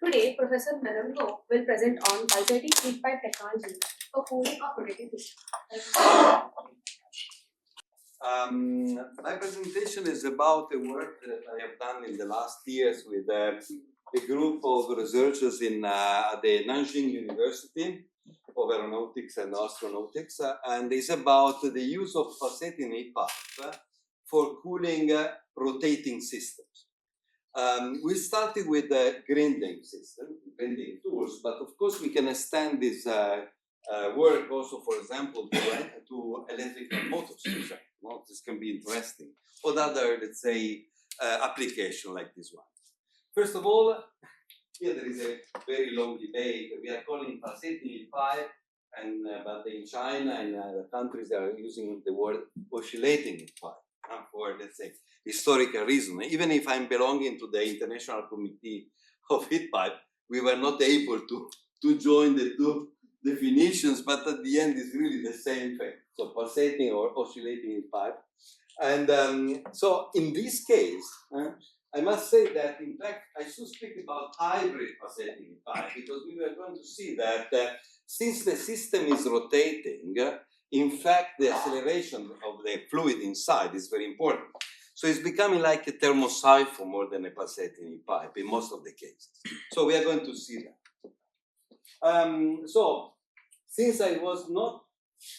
Today, Professor Marengo will present on pulsating heat pipe technology for cooling of rotating tissue. My presentation is about the work that I have done in the last years with a group of researchers in the Nanjing University of Aeronautics and Astronautics, and it's about the use of pulsating heat pipe for cooling rotating systems. We started with the grinding system, grinding tools, but of course we can extend this work also, for example, to electrical motors. This can be interesting, or other, let's say, application like this one. First of all, here there is a very long debate. We are calling pulsating heat pipe, and but in China and other countries they are using the word oscillating heat pipe for, let's say, historical reason. Even if I'm belonging to the International Committee of Heat Pipe, we were not able to join the two definitions, but at the end it's really the same thing. So pulsating or oscillating heat pipe. And so in this case, I must say that in fact I should speak about hybrid pulsating heat pipe, because we were going to see that since the system is rotating, in fact the acceleration of the fluid inside is very important. So it's becoming like a thermosiphon more than a pulsating heat pipe in most of the cases. So we are going to see that. So since I was not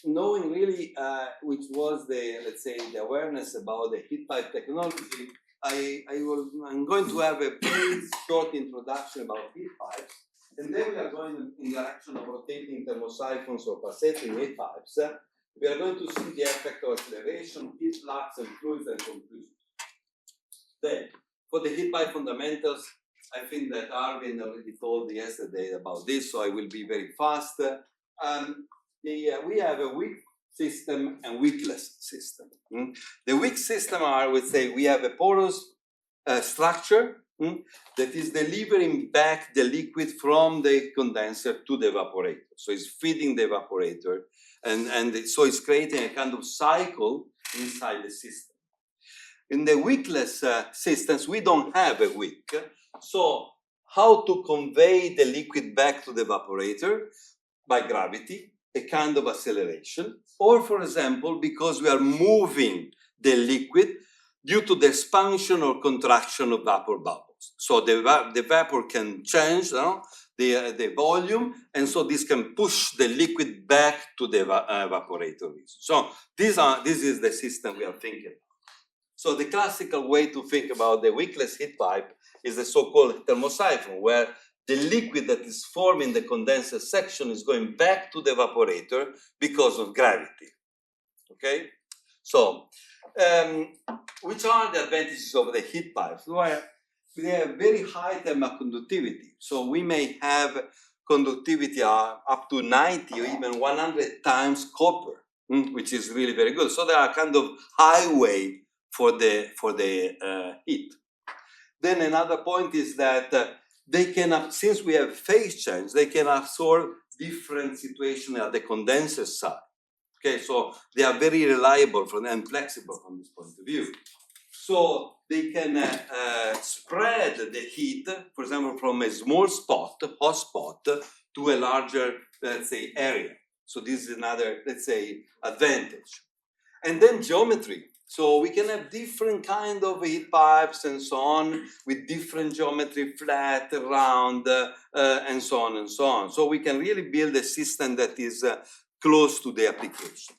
knowing really which was the, let's say, the awareness about the heat pipe technology, I'm going to have a very short introduction about heat pipes, and then we are going in the direction of rotating thermosiphons or pulsating heat pipes. We are going to see the effect of acceleration, heat flux, and fluids and conclusions. Then, for the heat pipe fundamentals, I think that Arvin already told yesterday about this, so I will be very fast. We have a weak system and weakless system. The weak system are, I would say, we have a porous structure that is delivering back the liquid from the condenser to the evaporator. So it's feeding the evaporator, and so it's creating a kind of cycle inside the system. In the weakless systems, we don't have a wick. So how to convey the liquid back to the evaporator? By gravity, a kind of acceleration, or for example, because we are moving the liquid due to the expansion or contraction of vapor bubbles. So the vapor can change the volume, and so this can push the liquid back to the evaporator. So this is the system we are thinking about. So the classical way to think about the wickless heat pipe is the so-called thermosiphon, where the liquid that is forming the condenser section is going back to the evaporator because of gravity. Okay? So, which are the advantages of the heat pipes? Well, they have very high thermal conductivity. So we may have conductivity up to 90 or even 100 times copper, which is really very good. So they are kind of highway for the heat. Then another point is that they can, since we have phase change, they can absorb different situations at the condenser side. Okay, so they are very reliable and flexible from this point of view. So they can spread the heat, for example, from a small spot, hot spot, to a larger, let's say, area. So this is another, let's say, advantage. And then geometry. So we can have different kind of heat pipes and so on, with different geometry, flat, round, and so on and so on. So we can really build a system that is close to the application.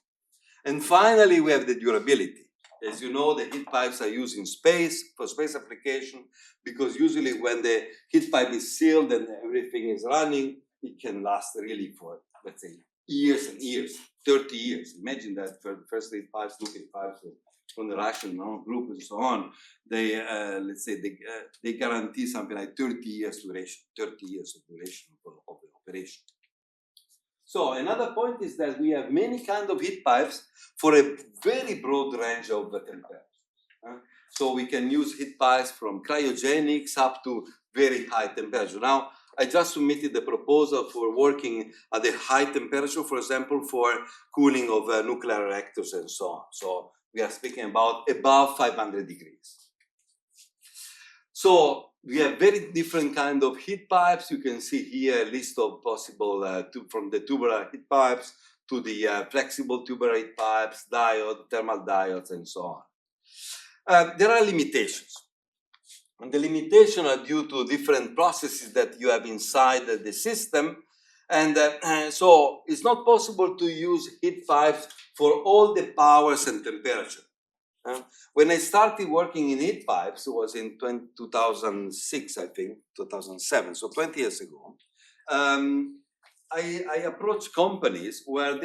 And finally, we have the durability. As you know, the heat pipes are used in space, for space application, because usually when the heat pipe is sealed and everything is running, it can last really for, let's say, years and years, 30 years. Imagine that for the first heat pipes, nuclear pipes from the Russian group and so on, they, let's say, they guarantee something like 30 years duration, 30 years of duration of the operation. So another point is that we have many kinds of heat pipes for a very broad range of temperatures. So we can use heat pipes from cryogenics up to very high temperature. Now, I just submitted the proposal for working at a high temperature, for example, for cooling of nuclear reactors and so on. So we are speaking about above 500 degrees. So we have very different kind of heat pipes. You can see here a list of possible, from the tubular heat pipes to the flexible tubular heat pipes, thermal diodes, and so on. There are limitations. And the limitations are due to different processes that you have inside the system. And so it's not possible to use heat pipes for all the powers and temperature. When I started working in heat pipes, it was in 2006, I think, 2007, so 20 years ago. I approached companies where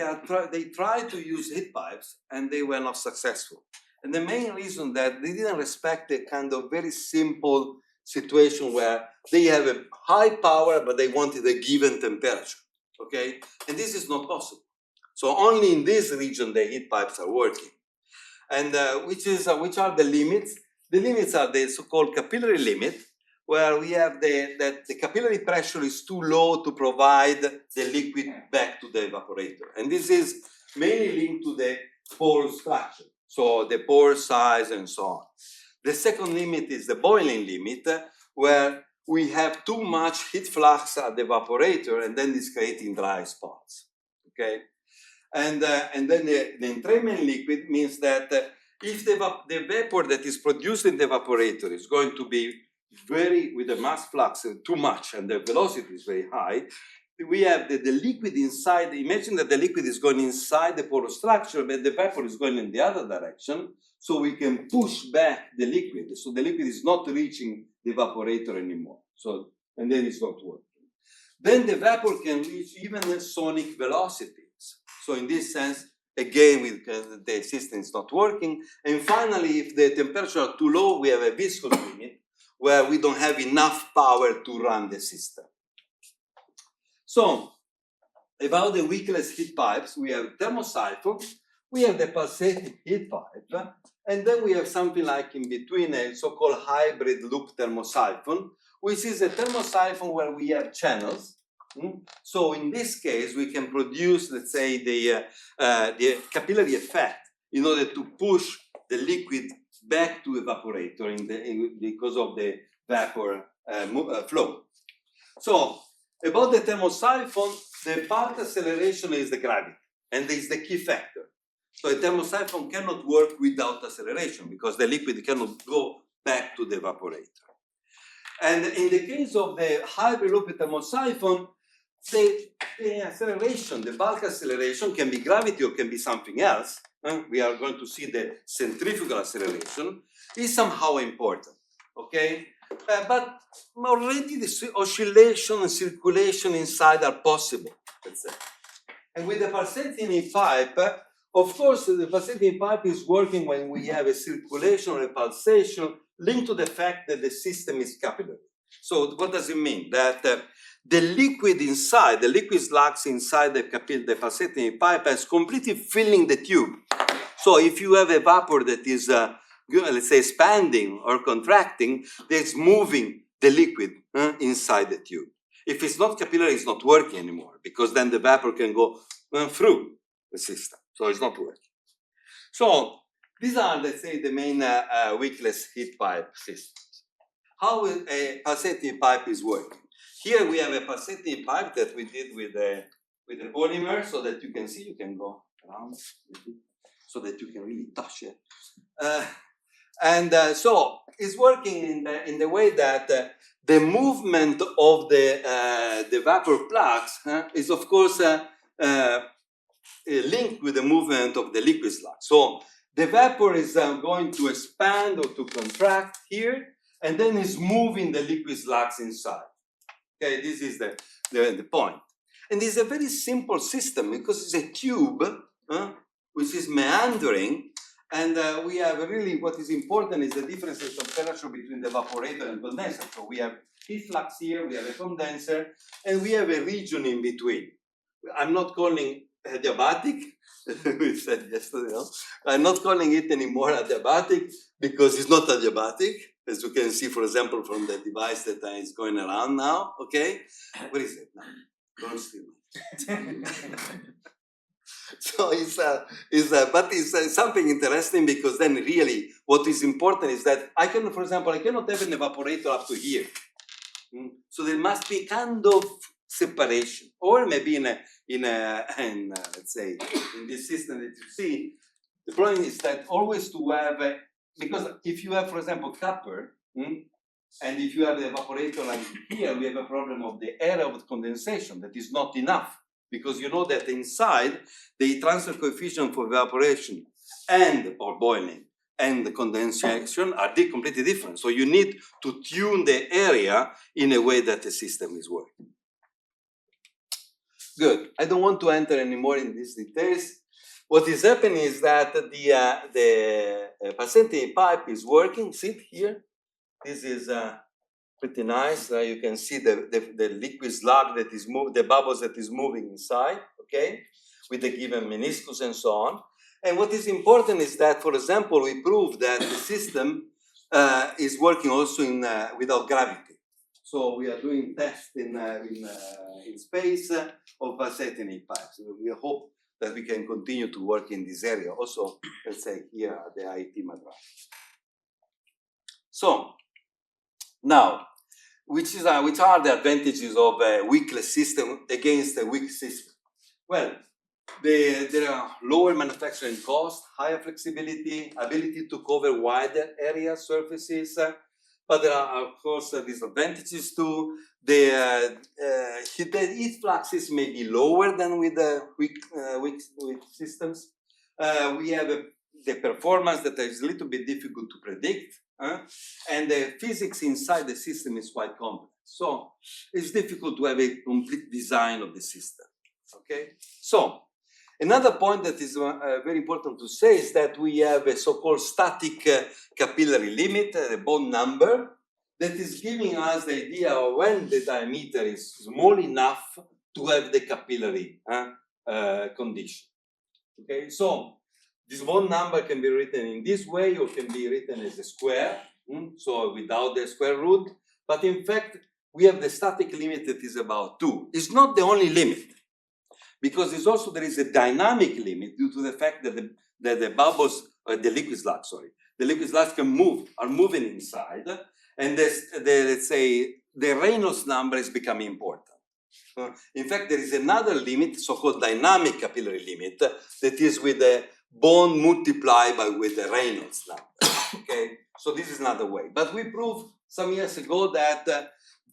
they tried to use heat pipes and they were not successful. And the main reason that they didn't respect the kind of very simple situation where they have a high power, but they wanted a given temperature, okay? And this is not possible. So only in this region the heat pipes are working. And which are the limits? The limits are the so-called capillary limit, where we have that the capillary pressure is too low to provide the liquid back to the evaporator. And this is mainly linked to the pore structure, so the pore size and so on. The second limit is the boiling limit, where we have too much heat flux at the evaporator, and then it's creating dry spots, okay? And then the entrainment liquid means that if the vapor that is produced in the evaporator is going to be with the mass flux too much and the velocity is very high, we have the liquid inside. Imagine that the liquid is going inside the porous structure, but the vapor is going in the other direction, so we can push back the liquid. So the liquid is not reaching the evaporator anymore. So, and then it's not working. Then the vapor can reach even the sonic velocities. So in this sense, again, the system is not working. And finally, if the temperature are too low, we have a viscous limit where we don't have enough power to run the system. So, about the wickless heat pipes, we have thermosiphon, we have the pulsating heat pipe, and then we have something like in between a so-called hybrid loop thermosiphon, which is a thermosiphon where we have channels. So in this case, we can produce, let's say, the capillary effect in order to push the liquid back to evaporator because of the vapor flow. So about the thermosiphon, the part acceleration is the gravity, and is the key factor. So a thermosiphon cannot work without acceleration because the liquid cannot go back to the evaporator. And in the case of the hybrid loop thermosiphon, the acceleration, the bulk acceleration can be gravity or can be something else. We are going to see the centrifugal acceleration is somehow important, okay? But already the oscillation and circulation inside are possible, let's say. And with the pulsating pipe, of course, the pulsating pipe is working when we have a circulation or a pulsation linked to the fact that the system is capillary. So what does it mean? That the liquid inside, the liquid sludge inside the pulsating pipe is completely filling the tube. So if you have a vapor that is, let's say, expanding or contracting, that's moving the liquid inside the tube. If it's not capillary, it's not working anymore, because then the vapor can go through the system. So it's not working. So these are, let's say, the main wickless heat pipe systems. How a pulsating pipe is working. Here we have a pulsating pipe that we did with a polymer, so that you can see, you can go around, so that you can really touch it. So it's working in the way that the movement of the vapor flux is, of course, linked with the movement of the liquid sludge. So the vapor is going to expand or to contract here, and then is moving the liquid sludge inside. Okay, this is the point. And it's a very simple system because it's a tube which is meandering, and we have really, what is important is the difference in temperature between the evaporator and condenser. So we have heat flux here, we have a condenser, and we have a region in between. I'm not calling adiabatic, we said yesterday, no? I'm not calling it anymore adiabatic because it's not adiabatic, as you can see, for example, from the device that is going around now, okay? What is it now? Don't steal it. So but it's something interesting because then really what is important is that for example, I cannot have an evaporator up to here. So there must be kind of separation, or maybe let's say in this system that you see, the problem is that always to have because if you have, for example, copper, and if you have the evaporator like here, we have a problem of the area of condensation that is not enough, because you know that inside the transfer coefficient for evaporation or boiling and the condensation are completely different. So you need to tune the area in a way that the system is working. Good. I don't want to enter anymore in these details. What is happening is that the percentage pipe is working. See here? This is pretty nice. You can see the liquid slug that is the bubbles that is moving inside, okay, with the given meniscus and so on. And what is important is that, for example, we proved that the system is working also without gravity. So we are doing tests in space of pulsating pipes. We hope that we can continue to work in this area. Also, let's say here at the IIT Madras. So now, which are the advantages of a weakless system against a weak system? Well, there are lower manufacturing costs, higher flexibility, ability to cover wider area surfaces, but there are, of course, disadvantages too. The heat fluxes may be lower than with weak systems. We have the performance that is a little bit difficult to predict, and the physics inside the system is quite complex. So it's difficult to have a complete design of the system. Okay, so another point that is very important to say is that we have a so-called static capillary limit, the bond number, that is giving us the idea of when the diameter is small enough to have the capillary condition. Okay, so this bond number can be written in this way or can be written as a square, so without the square root. But in fact, we have the static limit that is about 2. It's not the only limit, because there is a dynamic limit due to the fact that the bubbles, the liquid slugs are moving inside, and let's say the Reynolds number is becoming important. In fact, there is another limit, so-called dynamic capillary limit, that is with the bond multiplied with the Reynolds number. Okay, so this is another way. But we proved some years ago that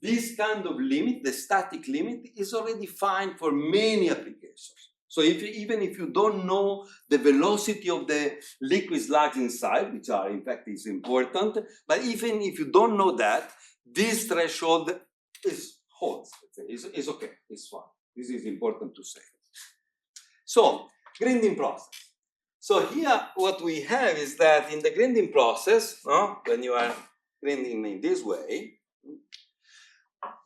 this kind of limit, the static limit, is already fine for many applications. So even if you don't know the velocity of the liquid slugs inside, which in fact is important, but even if you don't know that, this threshold holds. It's okay. It's fine. This is important to say. So grinding process. So here what we have is that in the grinding process, when you are grinding in this way,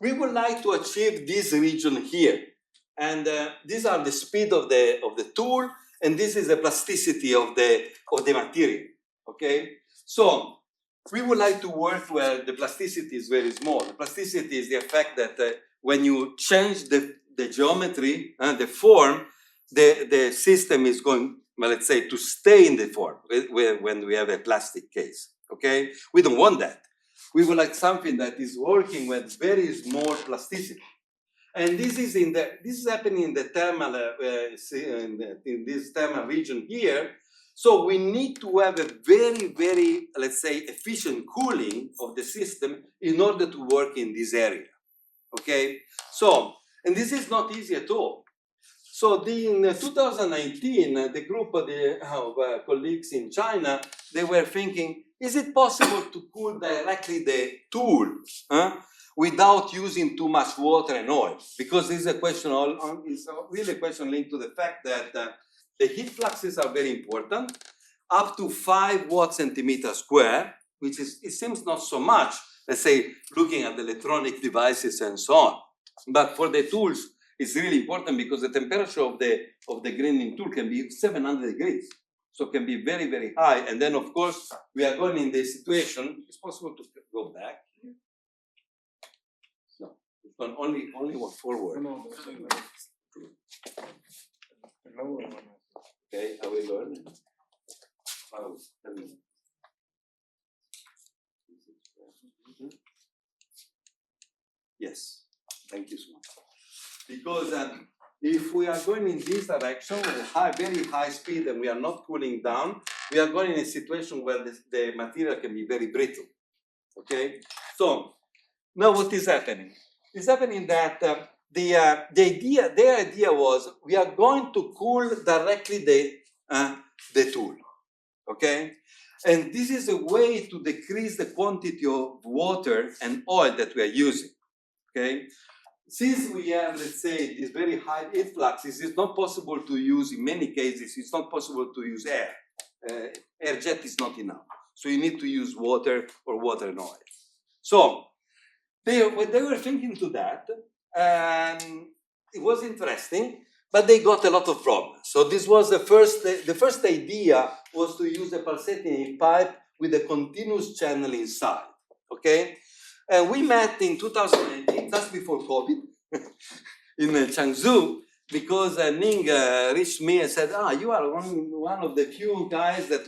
we would like to achieve this region here. And these are the speed of the tool, and this is the plasticity of the material. Okay? So we would like to work where the plasticity is very small. The plasticity is the effect that when you change the geometry and the form, the system is going, well, let's say, to stay in the form when we have a plastic case. Okay? We don't want that. We would like something that is working with very small plasticity. And this is happening in the thermal, in this thermal region here. So we need to have a very, very, let's say, efficient cooling of the system in order to work in this area. Okay? So, and this is not easy at all. So in 2019, the group of colleagues in China, they were thinking, is it possible to cool directly the tool without using too much water and oil? Because this is a question, it's really a question linked to the fact that the heat fluxes are very important, up to 5 watt-centimeter square, which it seems not so much, let's say, looking at the electronic devices and so on. But for the tools, it's really important because the temperature of the grinding tool can be 700 degrees. So it can be very, very high. And then, of course, we are going in this situation. It's possible to go back. No, it's gone only one forward. Okay, I will learn. Wow, tell me. Yes, thank you so much. Because if we are going in this direction with very high speed and we are not cooling down, we are going in a situation where the material can be very brittle. Okay, so now what is happening? It's happening that their idea was we are going to cool directly the tool. Okay, and this is a way to decrease the quantity of water and oil that we are using. Okay, since we have, let's say, this very high heat flux, it is not possible to use, in many cases, it's not possible to use air. Air jet is not enough. So you need to use water or water and oil. So when they were thinking to that, it was interesting, but they got a lot of problems. So this was the first idea was to use a pulsating pipe with a continuous channel inside, okay? And we met in 2019, just before COVID, in Changzhou, because Ning reached me and said, you are one of the few guys that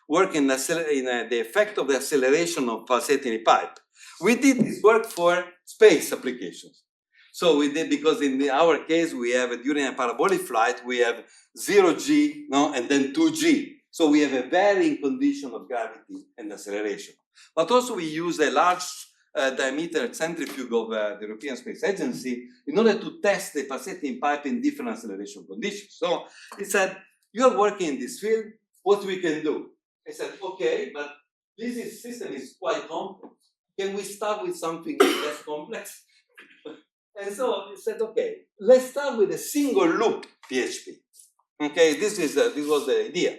work in the effect of the acceleration of pulsating pipe. We did this work for space applications. So we did, because in our case, we have, during a parabolic flight, we have 0G, and then 2G. So we have a varying condition of gravity and acceleration. But also we use a large diameter centrifuge of the European Space Agency in order to test the pulsating pipe in different acceleration conditions. So he said, you're working in this field, what we can do? I said, okay, but this system is quite complex. Can we start with something less complex? And so he said, okay, let's start with a single loop PHP. Okay, this was the idea.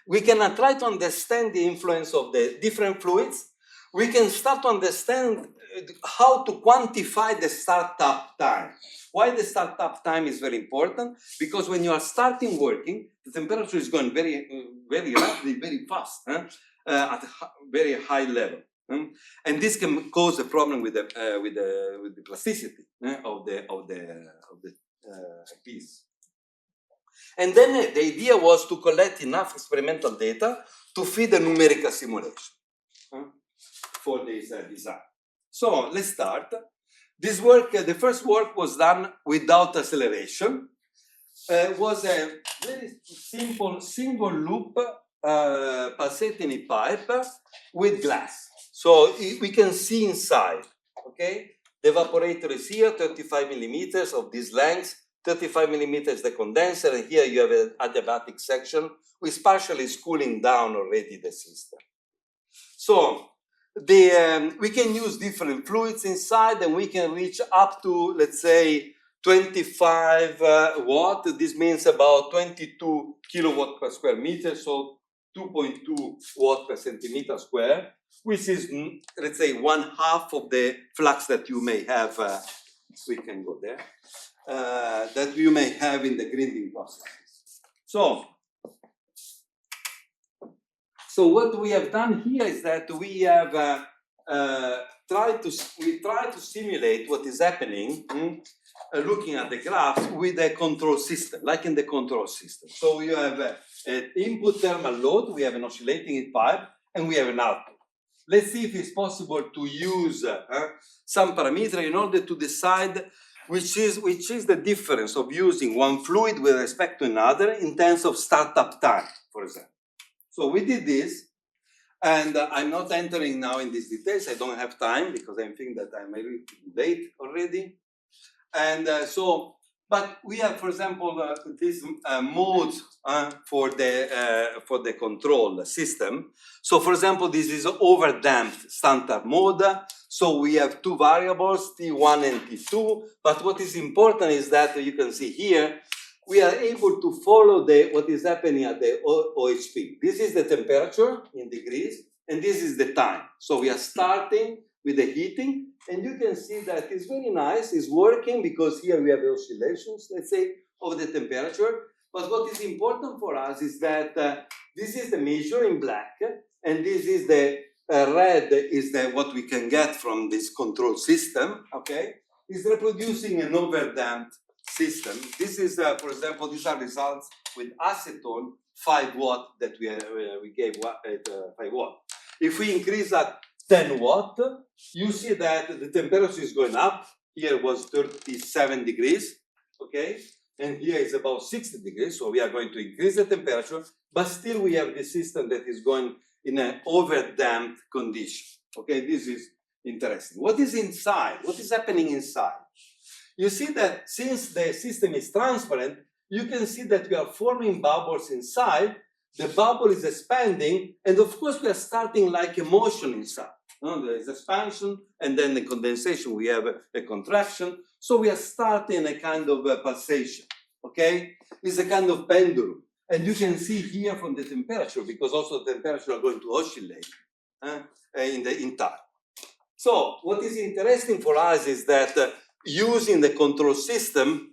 We can try to understand the influence of the different fluids. We can start to understand how to quantify the startup time. Why the startup time is very important? Because when you are starting working, the temperature is going very, very rapidly, very fast, at a very high level. And this can cause a problem with the plasticity of the piece. And then the idea was to collect enough experimental data to feed a numerical simulation for this design. So let's start. This work, the first work was done without acceleration. It was a very simple single loop pulsating pipe with glass. So we can see inside, okay? The evaporator is here, 35 millimeters of this length, 35 millimeters the condenser, and here you have an adiabatic section, which partially is cooling down already the system. So we can use different fluids inside, and we can reach up to, let's say, 25 watt. This means about 22 kilowatt per square meter, so 2.2 watt per centimeter square, which is, let's say, 1/2 of the flux that you may have, we can go there, that you may have in the grinding processes. So what we have done here is that we have tried to simulate what is happening looking at the graphs with a control system, like in the control system. So you have an input thermal load, we have an oscillating pipe, and we have an output. Let's see if it's possible to use some parameter in order to decide which is the difference of using one fluid with respect to another in terms of startup time, for example. So we did this, and I'm not entering now in these details. I don't have time because I think that I'm a little late already. And but we have, for example, this mode for the control system. So, for example, this is overdamped standard mode. So we have two variables, T1 and T2. But what is important is that you can see here, we are able to follow what is happening at the OHP. This is the temperature in degrees, and this is the time. So we are starting with the heating, and you can see that it's very nice, it's working, because here we have the oscillations, let's say, of the temperature. But what is important for us is that this is the measure in black, and this is the red is what we can get from this control system, okay? It's reproducing an overdamped system. This is, for example, these are results with acetone 5 watt that we gave at 5 watt. If we increase at 10 watt, you see that the temperature is going up. Here was 37 degrees, okay? And here is about 60 degrees, so we are going to increase the temperature, but still we have the system that is going in an over-damped condition, okay? This is interesting. What is inside? What is happening inside? You see that since the system is transparent, you can see that we are forming bubbles inside, the bubble is expanding, and of course we are starting like a motion inside. There is expansion, and then the condensation, we have a contraction. So we are starting a kind of a pulsation, okay? It's a kind of pendulum. And you can see here from the temperature, because also the temperature are going to oscillate in time. So what is interesting for us is that using the control system,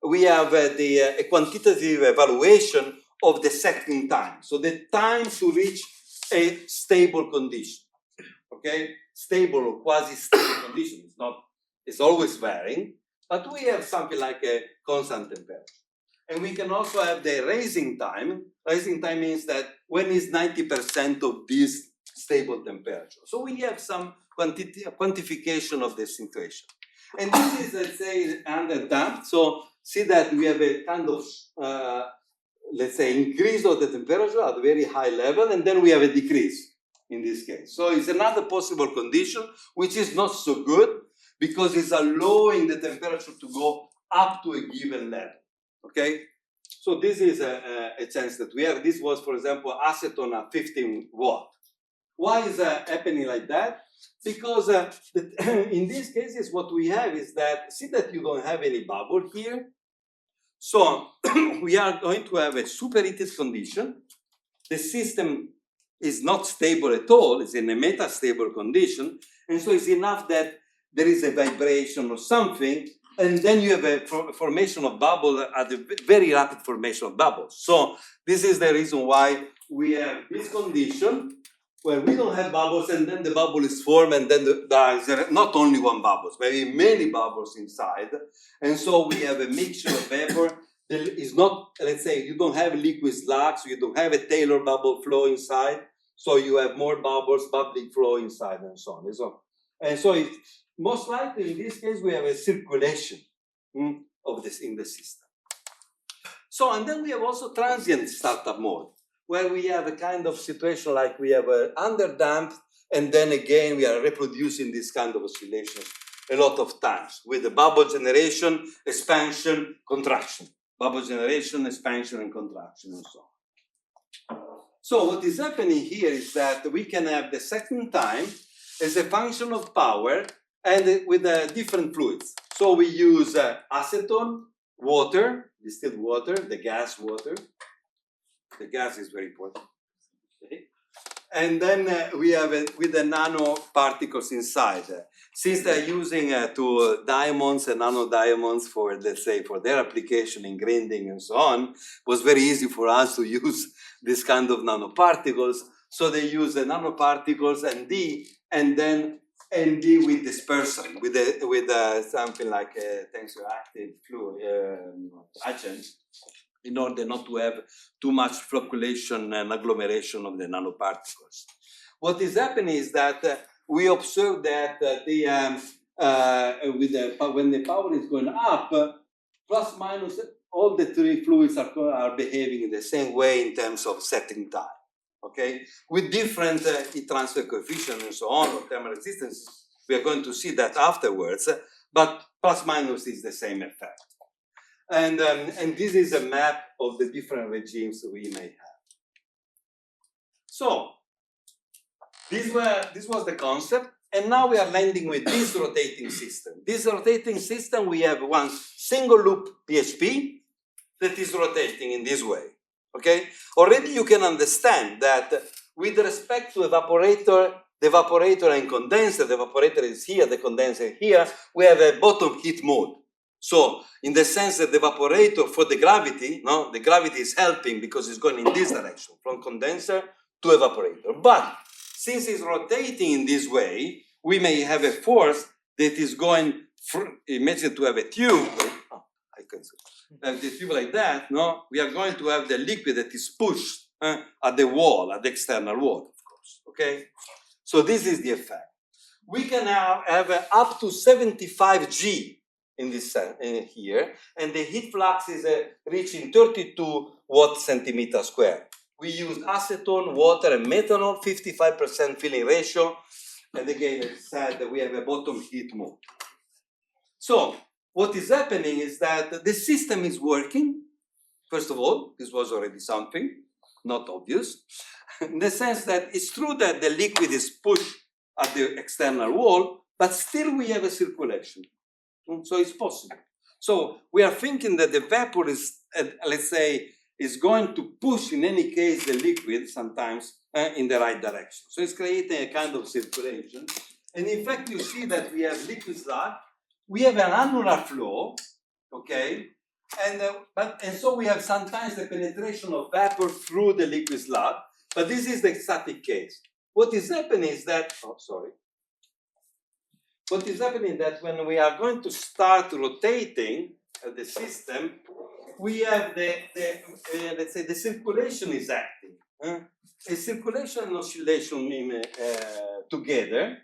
we have a quantitative evaluation of the setting time. So the time to reach a stable condition. Okay, stable or quasi-stable condition. It's always varying, but we have something like a constant temperature. And we can also have the rising time. Rising time means that when is 90% of this stable temperature. So we have some quantification of the situation. And this is, let's say, under damped. So see that we have a kind of, let's say, increase of the temperature at a very high level, and then we have a decrease. In this case. So it's another possible condition, which is not so good because it's allowing the temperature to go up to a given level, okay? So this is a chance that we have. This was, for example, acetone at 15 watt. Why is that happening like that? Because in these cases, what we have is that, see that you don't have any bubble here. So we are going to have a superheated condition. The system is not stable at all, it's in a metastable condition, and so it's enough that there is a vibration or something, and then you have a formation of bubble at a very rapid formation of bubbles. So this is the reason why we have this condition where we don't have bubbles, and then the bubble is formed, and then there is not only one bubble, maybe many bubbles inside, and so we have a mixture of vapor. It's not, let's say, you don't have liquid slugs, you don't have a Taylor bubble flow inside, so you have more bubbles, bubbling flow inside, and so on and so on. And so it's most likely in this case we have a circulation of this in the system. So, and then we have also transient startup mode, where we have a kind of situation like we have underdamped, and then again we are reproducing this kind of oscillations a lot of times with the bubble generation, expansion, contraction. Bubble generation, expansion, and contraction, and so on. So what is happening here is that we can have the second time as a function of power and with different fluids. So we use acetone, water, distilled water, the gas water. The gas is very important. Okay. And then we have it with the nanoparticles inside. Since they're using diamonds and nanodiamonds for, let's say, for their application in grinding and so on, it was very easy for us to use this kind of nanoparticles. So they use the nanoparticles and then ND with dispersion, with something like a tensioactive fluid agent, in order not to have too much flocculation and agglomeration of the nanoparticles. What is happening is that we observe that when the power is going up, plus minus, all the three fluids are behaving in the same way in terms of setting time, okay? With different heat transfer coefficient and so on, or thermal resistance, we are going to see that afterwards, but plus minus is the same effect. And this is a map of the different regimes we may have. So, this was the concept, and now we are landing with this rotating system. This rotating system, we have one single loop PHP that is rotating in this way, okay? Already you can understand that with respect to evaporator, the evaporator and condenser, the evaporator is here, the condenser here, we have a bottom heat mode. So, in the sense that the evaporator for the gravity, the gravity is helping because it's going in this direction, from condenser to evaporator. But, since it's rotating in this way, we may have a force that is going, imagine to have a tube, have the tube like that, no, we are going to have the liquid that is pushed at the wall, at the external wall, of course. Okay, so this is the effect. We can now have up to 75 G in this here, and the heat flux is reaching 32 watt/centimeter square. We use acetone, water, and methanol, 55% filling ratio, and again, I said that we have a bottom heat mode. So what is happening is that the system is working. First of all, this was already something not obvious, in the sense that it's true that the liquid is pushed at the external wall, but still we have a circulation. So it's possible. So we are thinking that the vapor is, let's say, is going to push in any case the liquid sometimes in the right direction. So it's creating a kind of circulation. And in fact, you see that we have liquid slug. We have an annular flow, okay? And so we have sometimes the penetration of vapor through the liquid slug, but this is the static case. What is happening is that, what is happening is that when we are going to start rotating the system, we have let's say the circulation is acting. A circulation and oscillation together,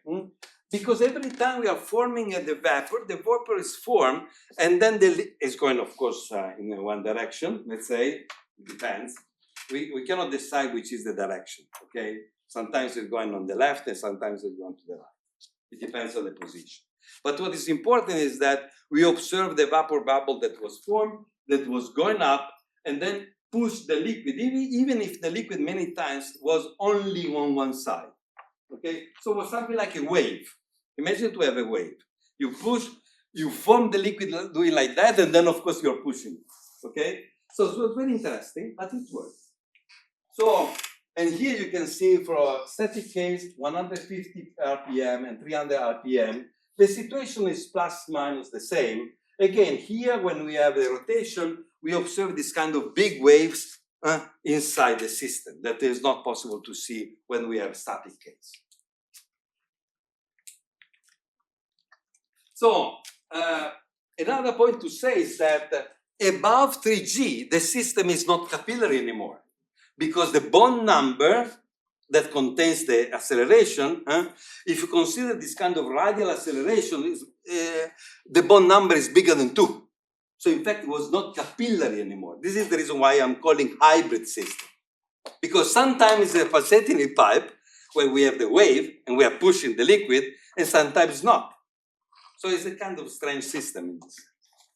because every time we are forming the vapor is formed, and then it's going, of course, in one direction, let's say, it depends. We cannot decide which is the direction, okay? Sometimes it's going on the left, and sometimes it's going to the right. It depends on the position. But what is important is that we observe the vapor bubble that was formed, that was going up, and then push the liquid, even if the liquid many times was only on one side. Okay, so it was something like a wave. Imagine to have a wave. You push, you form the liquid doing like that, and then of course you're pushing. Okay, so it was very interesting, but it worked. So, and here you can see for a static case, 150 RPM and 300 RPM, the situation is plus minus the same. Again, here when we have the rotation, we observe this kind of big waves inside the system that is not possible to see when we have static case. So another point to say is that above 3G, the system is not capillary anymore, because the bond number that contains the acceleration, if you consider this kind of radial acceleration, the bond number is bigger than 2. So in fact, it was not capillary anymore. This is the reason why I'm calling hybrid system. Because sometimes it's a pulsating pipe where we have the wave and we are pushing the liquid, and sometimes not. So it's a kind of strange system in this sense.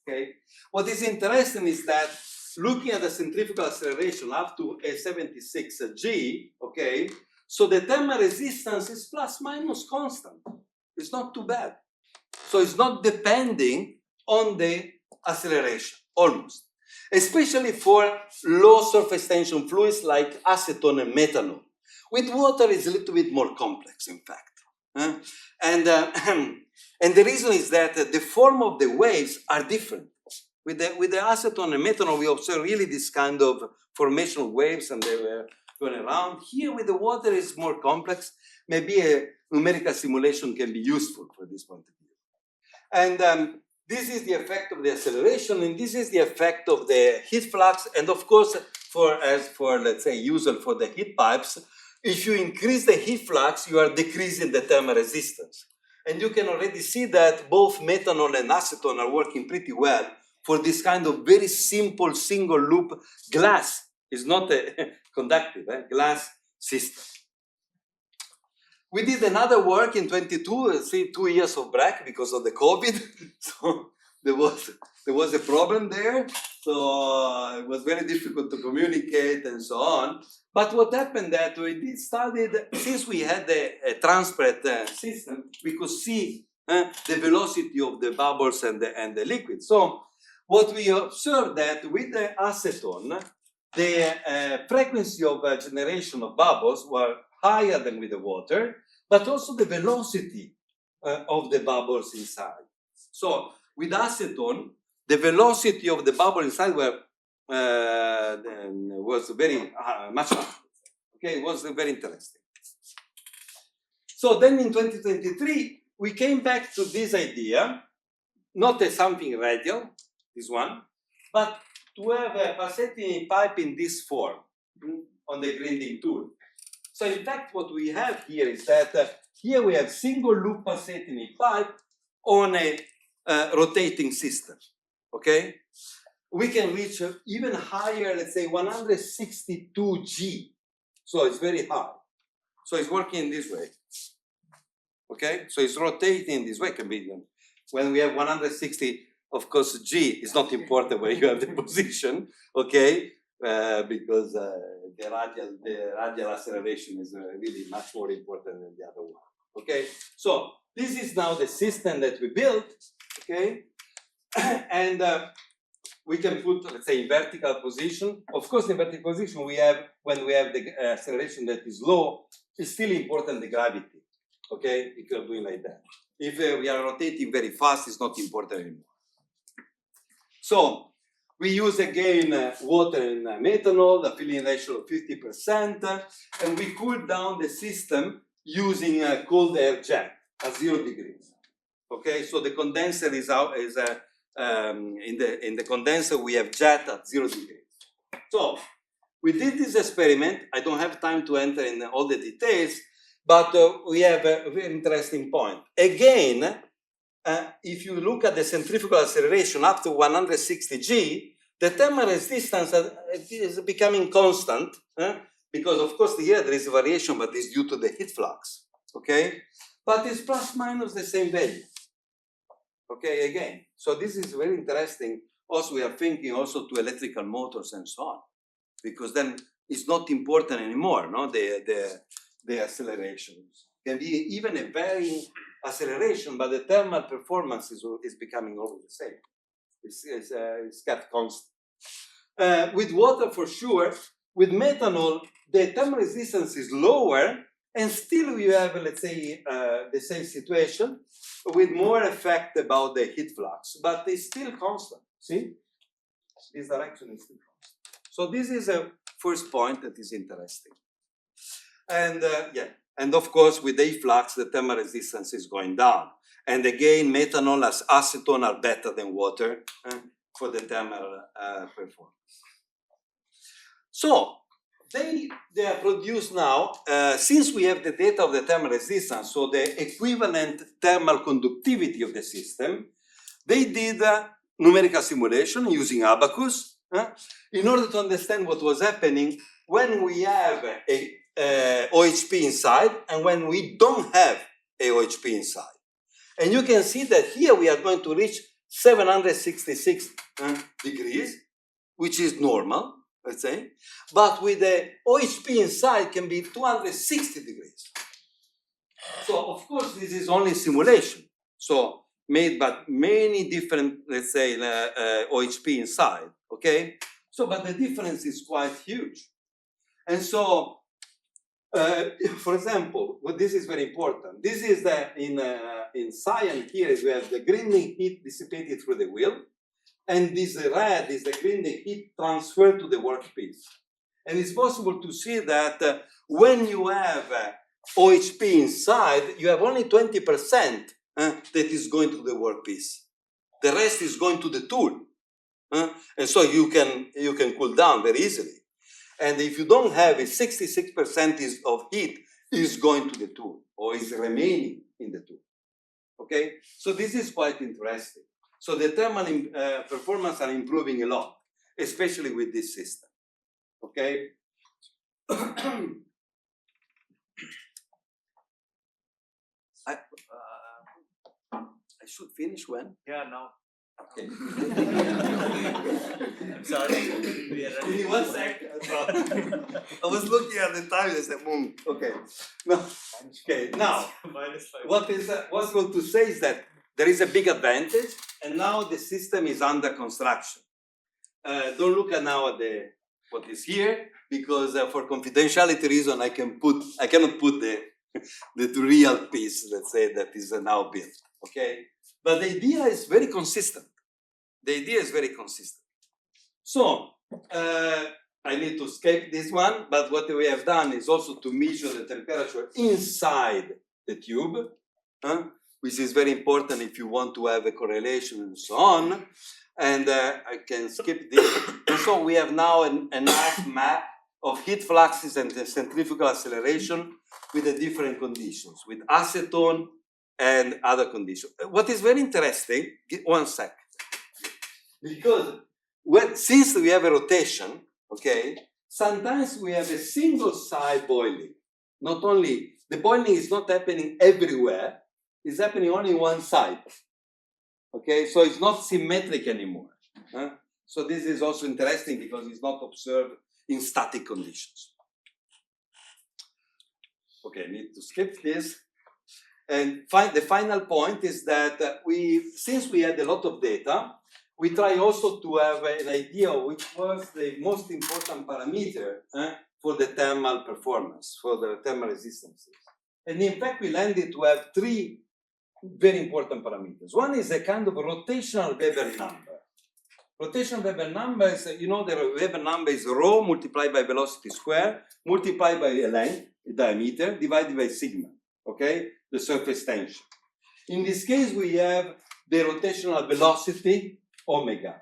Okay? What is interesting is that looking at the centrifugal acceleration up to a 76 G, okay, so the thermal resistance is plus minus constant. It's not too bad. So it's not depending on the acceleration, almost. Especially for low surface tension fluids like acetone and methanol. With water, it's a little bit more complex, in fact. And the reason is that the form of the waves are different. With the acetone and methanol, we observe really this kind of formation of waves, and they were going around. Here with the water is more complex. Maybe a numerical simulation can be useful for this point of view. And this is the effect of the acceleration, and this is the effect of the heat flux. And of course, as for let's say usual for the heat pipes, if you increase the heat flux, you are decreasing the thermal resistance. And you can already see that both methanol and acetone are working pretty well for this kind of very simple single loop glass. It's not a conductive glass system. We did another work in 22, 2 years of break because of the COVID. So there was a problem there. So it was very difficult to communicate and so on. But what happened that we did studied, since we had a transparent system, we could see the velocity of the bubbles and the liquid. So what we observed that with the acetone, the frequency of generation of bubbles were higher than with the water, but also the velocity of the bubbles inside. So with acetone, the velocity of the bubble inside was very much higher. Okay, it was very interesting. So then in 2023, we came back to this idea, not as something radial, this one, but to have a pulsating pipe in this form on the grinding tool. So in fact, what we have here is that here we have single loop pulsating pipe on a rotating system. Okay, we can reach even higher, let's say 162 G. So it's very high. So it's working this way. Okay, so it's rotating this way. Can be when we have 160. Of course, G is not important where you have the position, okay, because the radial acceleration is really much more important than the other one, okay. So this is now the system that we built, okay, and we can put, let's say, in vertical position. Of course, in vertical position, we have when we have the acceleration that is low, it's still important the gravity, okay, if you're doing like that. If we are rotating very fast, it's not important anymore. So we use again water and methanol, the filling ratio of 50%, and we cool down the system using a cold air jet at 0 degrees. Okay, so the condenser is out in the condenser we have jet at 0 degrees. So we did this experiment. I don't have time to enter in all the details, but we have a very interesting point. Again, if you look at the centrifugal acceleration up to 160 G, the thermal resistance is becoming constant, because of course here there is a variation, but it's due to the heat flux, okay? But it's plus minus the same value, okay, again. So this is very interesting. Also, we are thinking also to electrical motors and so on, because then it's not important anymore, no? The accelerations can be even a varying acceleration, but the thermal performance is becoming always the same. It's kept constant. With water, for sure. With methanol, the thermal resistance is lower, and still we have, let's say, the same situation with more effect about the heat flux, but it's still constant. See, this direction is still constant. So this is a first point that is interesting. And yeah. And of course, with the flux, the thermal resistance is going down. And again, methanol as acetone are better than water for the thermal performance. So they are produced now, since we have the data of the thermal resistance, so the equivalent thermal conductivity of the system, they did numerical simulation using Abacus in order to understand what was happening when we have a OHP inside and when we don't have a OHP inside. And you can see that here we are going to reach 766 degrees, which is normal, let's say. But with the OHP inside can be 260 degrees. So of course this is only simulation. So made by many different, let's say, OHP inside, okay? So, but the difference is quite huge. And so, for example, well, this is very important. This is the, in cyan here, we have the grinding heat dissipated through the wheel. And this red is the grinding heat transferred to the workpiece. And it's possible to see that when you have OHP inside, you have only 20% that is going to the workpiece. The rest is going to the tool. And so you can cool down very easily. And if you don't have it, 66% of heat is going to the tool or is remaining in the tool. Okay? So this is quite interesting. So the thermal performance are improving a lot, especially with this system. Okay? I should finish when? Yeah, now. Okay. I'm sorry. We are running. Give me 1 sec. I was looking at the time and I said, okay. No. Okay, now, what's going to say is that there is a big advantage, and now the system is under construction. Don't look at now at what is here, because for confidentiality reason, I cannot put the real piece, let's say, that is now built. Okay, but the idea is very consistent. The idea is very consistent. So I need to skip this one, but what we have done is also to measure the temperature inside the tube, which is very important if you want to have a correlation and so on. and I can skip this. And so we have now a nice map of heat fluxes and the centrifugal acceleration with the different conditions, with acetone and other conditions. What is very interesting, one sec, because since we have a rotation, okay, sometimes we have a single side boiling. Not only, the boiling is not happening everywhere, it's happening only one side. Okay, so it's not symmetric anymore. So this is also interesting because it's not observed in static conditions. Okay, I need to skip this. And the final point is that since we had a lot of data, we try also to have an idea of which was the most important parameter for the thermal performance, for the thermal resistances. And in fact, we landed to have three very important parameters. One is a kind of rotational Weber number. Rotational Weber number is, the Weber number is rho multiplied by velocity square, multiplied by a length, a diameter, divided by sigma, okay? The surface tension. In this case, we have the rotational velocity, omega,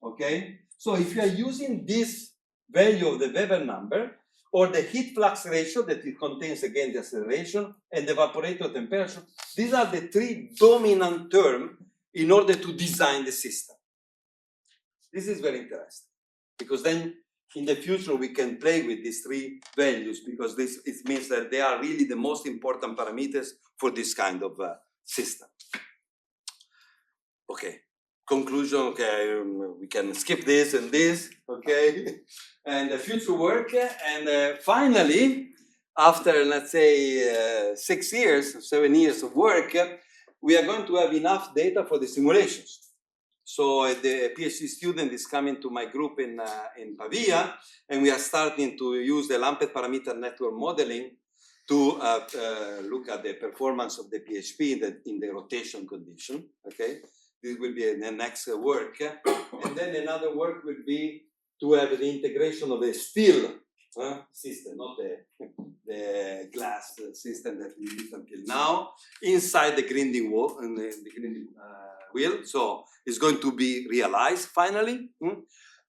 okay? So if you are using this value of the Weber number, or the heat flux ratio that it contains again the acceleration and the evaporator temperature, these are the three dominant terms in order to design the system. This is very interesting because then in the future we can play with these three values because it means that they are really the most important parameters for this kind of system. Okay, conclusion, okay, we can skip this and this, okay, and the future work, and finally, after let's say 6 years, 7 years of work, we are going to have enough data for the simulations. So the PhD student is coming to my group in Pavia, and we are starting to use the lumped parameter network modeling to look at the performance of the PHP in the rotation condition, okay? This will be the next work. And then another work will be to have the integration of a steel system, not the glass system that we used until now, inside the grinding wall and the grinding wheel. So it's going to be realized finally.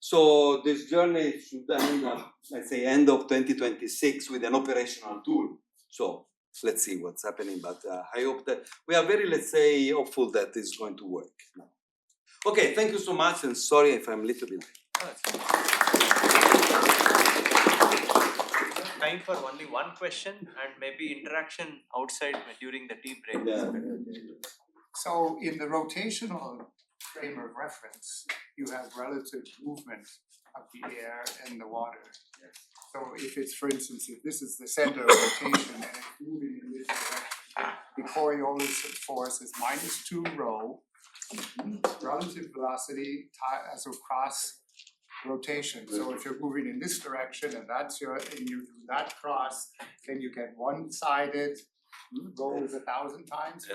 So this journey should end up, let's say, end of 2026 with an operational tool. So let's see what's happening, but I hope that we are very, let's say, hopeful that it's going to work. Okay, thank you so much, and sorry if I'm a little bit late. Time for only one question and maybe interaction outside during the tea break. Yeah. So in the rotational frame of reference, you have relative movement of the air and the water. So if it's, for instance, if this is the center of rotation and it's moving in this direction, the Coriolis force is -2 rho, relative velocity as a cross rotation. So if you're moving in this direction and you do that cross, then you get one-sided. Rho is 1,000 times.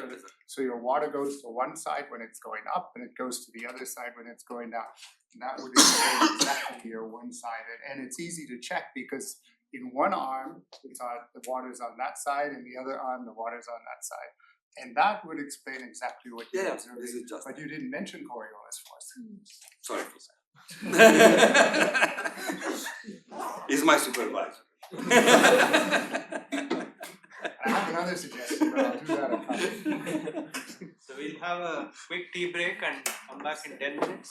So your water goes to one side when it's going up, and it goes to the other side when it's going down. And that would explain exactly your one-sided. And it's easy to check because in one arm, the water's on that side, and the other arm, the water's on that side. And that would explain exactly what you're observing. But you didn't mention Coriolis force. Sorry for that. He's my supervisor. I have another suggestion, but I'll do that in comment. So we'll have a quick tea break and come back in 10 minutes.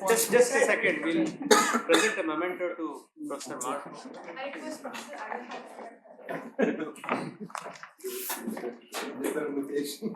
Just a second, we'll present a memento to Professor Marengo. I request Professor Adam Better location.